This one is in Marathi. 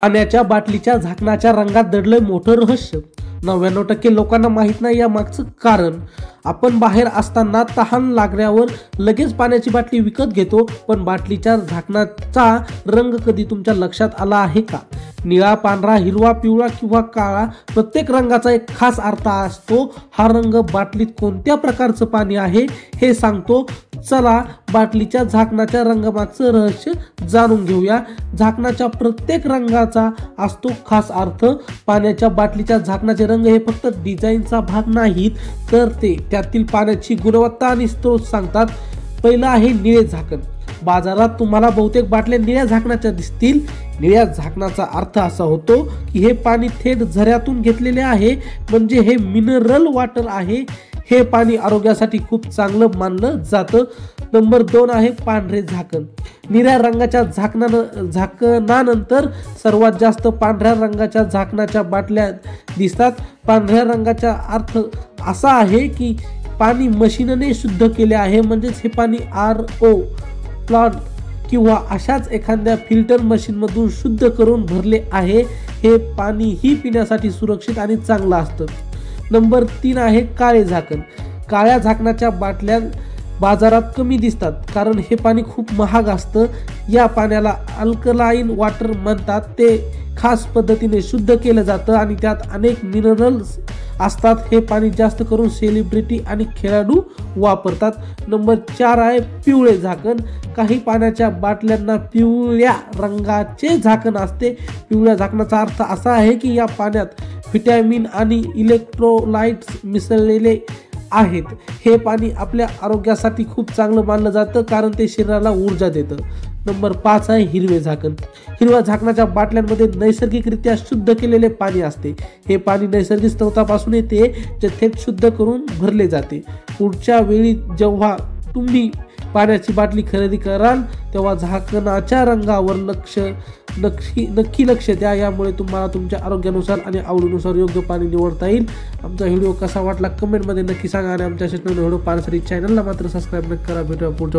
पाण्याच्या बाटलीच्या झाकणाच्या रंगात दडलंय मोठं रहस्य. 99% लोकांना माहीत नाही या मागचं कारण. आपण बाहेर असताना तहान लागल्यावर लगेच पाण्याची बाटली विकत घेतो, पण बाटलीच्या झाकणाचा रंग कधी तुमच्या लक्षात आला आहे का? निळा, पांढरा, हिरवा, पिवळा किंवा काळा, प्रत्येक रंगाचा एक खास अर्थ असतो. हा रंग बाटलीत कोणत्या प्रकारचं पाणी आहे हे सांगतो. चला बाटलीच्या झाकणाच्या रंगामागचं रहस्य जाणून घेऊया. झाकणाच्या प्रत्येक रंगाचा असतो खास अर्थ. पाण्याच्या बाटलीच्या झाकणाचे रंग हे फक्त डिझाईनचा भाग नाहीत, तर ते त्यातील पाण्याची गुणवत्ता आणि स्रोत सांगतात. पहिलं आहे निळे झाकण. बाजारात तुम्हाला बहुतेक बाटल्या निळ्या झाकणाच्या दिसतील. निळ्या झाकणाचा अर्थ असा होतो की हे पाणी थेट झऱ्यातून घेतलेले आहे, म्हणजे हे मिनरल वॉटर आहे. हे पाणी आरोग्यासाठी खूप चांगलं मानलं जातं. नंबर 2 आहे पांढरे झाकण. निळ्या रंगाच्या झाकणानंतर सर्वात जास्त पांढऱ्या रंगाच्या झाकणाच्या बाटल्या दिसतात. पांढऱ्या रंगाचा अर्थ असा आहे की पाणी मशीनने शुद्ध केले आहे, म्हणजेच हे पाणी RO प्लांट किंवा अशाच एखाद्या फिल्टर मशीनमधून शुद्ध करून भरले आहे. हे पाणी ही पिण्यासाठी सुरक्षित आणि चांगलं असतं. नंबर 3 आहे काळे झाकण. काळ्या झाकणाच्या बाटल्या बाजारात कमी दिसतात, कारण हे पाणी खूप महाग असतं. या पाण्याला अल्कलाईन वॉटर म्हणतात. ते खास पद्धतीने शुद्ध केलं जातं आणि त्यात अनेक मिनरल्स असतात. हे पाणी जास्त करून सेलिब्रिटी आणि खेळाडू वापरतात. नंबर 4 आहे पिवळे झाकण. काही पाण्याच्या बाटल्यांना पिवळ्या रंगाचे झाकण असते. पिवळ्या झाकणाचा अर्थ असा आहे की या पाण्यात व्हिटॅमिन आणि इलेक्ट्रोलाइट्स मिसळलेले आहेत. हे पाणी आपल्या आरोग्यासाठी खूप चांगलं मानलं जातं, कारण ते शरीराला ऊर्जा देतं. नंबर 5 आहे हिरवे झाकण. हिरव्या झाकणाच्या बाटल्यांमध्ये नैसर्गिकरित्या शुद्ध केलेले पाणी असते. हे पाणी नैसर्गिक स्रोतापासून येते, जे थेट शुद्ध करून भरले जाते. पुढच्या वेळी जेव्हा तुम्ही पाण्याची बाटली खरेदी कराल, तेव्हा झाकणाच्या रंगावर नक्की लक्ष द्या. यामुळे तुम्हाला तुमच्या आरोग्यानुसार आणि आवडीनुसार योग्य पाणी निवडता येईल. आमचा व्हिडिओ कसा वाटला कमेंटमध्ये नक्की सांगा आणि आमच्या व्हिडिओ पाहण्यासाठी चॅनलला मात्र सबस्क्राईब नक्की करा. भेटूया पुढच्या